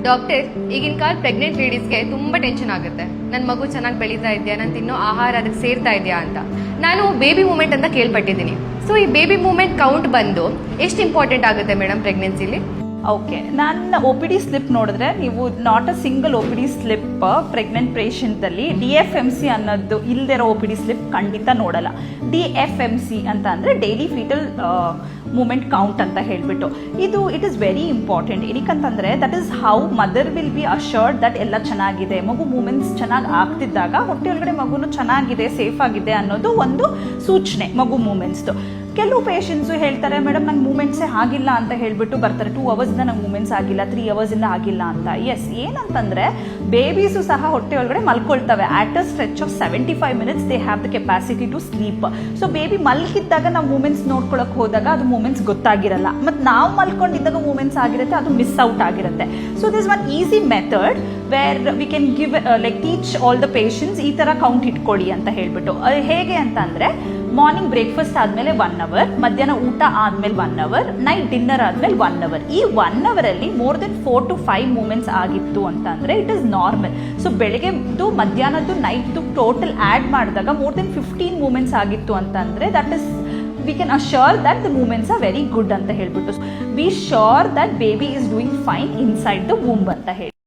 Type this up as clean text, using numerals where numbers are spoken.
Doctor, ಈಗಿನ ಕಾಲ pregnant ಲೇಡೀಸ್ಗೆ ತುಂಬ ಟೆನ್ಷನ್ ಆಗುತ್ತೆ. ನನ್ನ ಮಗು ಚೆನ್ನಾಗಿ ಬೆಳೀತಾ ಇದೆಯಾ, ನಾನು ತಿನ್ನೋ ಆಹಾರ ಅದಕ್ಕೆ ಸೇರ್ತಾ ಇದೆಯಾ ಅಂತ. ನಾನು ಬೇಬಿ ಮೂಮೆಂಟ್ ಅಂತ ಕೇಳ್ಪಟ್ಟಿದ್ದೀನಿ. ಸೊ ಈ ಬೇಬಿ ಮೂಮೆಂಟ್ ಕೌಂಟ್ ಬಂದು ಎಷ್ಟು ಇಂಪಾರ್ಟೆಂಟ್ ಆಗುತ್ತೆ ಮೇಡಮ್ ಪ್ರೆಗ್ನೆನ್ಸಿಲಿ? ಓಕೆ, ನನ್ನ ಒ ಪಿ ಡಿ ಸ್ಲಿಪ್ ನೋಡಿದ್ರೆ ನೀವು not a single O P D slip pregnant ಪೇಷಂಟಲ್ಲಿ DFMC ಅನ್ನೋದು ಇಲ್ಲದಿರೋ ಒ ಪಿ ಡಿ ಸ್ಲಿಪ್ ಖಂಡಿತ ನೋಡಲ್ಲ. DFMC ಅಂತ ಅಂದರೆ ಡೈಲಿ ಫೀಟಲ್ ಮೂಮೆಂಟ್ ಕೌಂಟ್ ಅಂತ ಹೇಳಿಬಿಟ್ಟು ಇದು ಇಟ್ ಈಸ್ ವೆರಿ ಇಂಪಾರ್ಟೆಂಟ್. ಏನಕ್ಕಂತಂದರೆ that is how mother will be assured that ಎಲ್ಲ ಚೆನ್ನಾಗಿದೆ, ಮಗು ಮೂಮೆಂಟ್ಸ್ ಚೆನ್ನಾಗಿ ಆಗ್ತಿದ್ದಾಗ ಹೊಟ್ಟೆ ಒಳಗಡೆ ಮಗುನು ಚೆನ್ನಾಗಿದೆ, ಸೇಫ್ ಆಗಿದೆ ಅನ್ನೋದು ಒಂದು ಸೂಚನೆ ಮಗು ಮೂಮೆಂಟ್ಸ್ದು. ಕೆಲವು ಪೇಷಂಟ್ಸು ಹೇಳ್ತಾರೆ, ಮೇಡಮ್ ನಂಗೆ ಮೂಮೆಂಟ್ಸೇ ಆಗಿಲ್ಲ ಅಂತ ಹೇಳಿಬಿಟ್ಟು ಬರ್ತಾರೆ. 2 ಅವರ್ಸ್ನ ನಂಗೆ ಮೂಮೆಂಟ್ಸ್ ಆಗಿಲ್ಲ, 3 ಅವರ್ಸಿಂದ ಆಗಿಲ್ಲ ಅಂತ. ಎಸ್, ಏನಂತಂದರೆ ಬೇಬೀಸು ಸಹ ಹೊಟ್ಟೆ ಒಳಗಡೆ ಮಲ್ಕೊಳ್ತವೆ. At a stretch of 75 minutes they have the capacity to sleep. So baby ಮಲ್ಕಿದ್ದಾಗ ನಾವು ಮೂಮೆಂಟ್ಸ್ ನೋಡ್ಕೊಳಕ್ಕೆ ಹೋದಾಗ ಅದು ಮೂಮೆಂಟ್ಸ್ ಗೊತ್ತಾಗಿರಲ್ಲ, ಮತ್ತು ನಾವು ಮಲ್ಕೊಂಡಿದ್ದಾಗ ಮೂಮೆಂಟ್ಸ್ ಆಗಿರುತ್ತೆ, ಅದು ಮಿಸ್ ಔಟ್ ಆಗಿರುತ್ತೆ. So this one easy method where we can give like teach all the patients ಈ ಥರ ಕೌಂಟ್ ಇಟ್ಕೊಳ್ಳಿ ಅಂತ ಹೇಳ್ಬಿಟ್ಟು. ಹೇಗೆ ಅಂತ ಅಂದರೆ ಮಾರ್ನಿಂಗ್ ಬ್ರೇಕ್ಫಾಸ್ಟ್ ಆದಮೇಲೆ 1 hour, ಮಧ್ಯಾಹ್ನ ಊಟ ಆದಮೇಲೆ 1 hour, ನೈಟ್ ಡಿನ್ನರ್ ಆದಮೇಲೆ 1 hour. ಈ 1 hour more than 4 to 5 movements ಆಗಿತ್ತು ಅಂತಂದರೆ ಇಟ್ ಈಸ್ ನಾರ್ಮಲ್. ಸೊ ಬೆಳಗ್ಗೆದು ಮಧ್ಯಾಹ್ನದ್ದು ನೈಟ್ದು ಟೋಟಲ್ ಆ್ಯಡ್ ಮಾಡಿದಾಗ ಮೋರ್ ದೆನ್ 15 ಮೂಮೆಂಟ್ಸ್ ಆಗಿತ್ತು ಅಂತಂದರೆ that is we can assure that the movements are very good ಅಂತ ಹೇಳ್ಬಿಟ್ಟು. Be sure that baby is doing fine inside the womb ಅಂತ ಹೇಳಿ.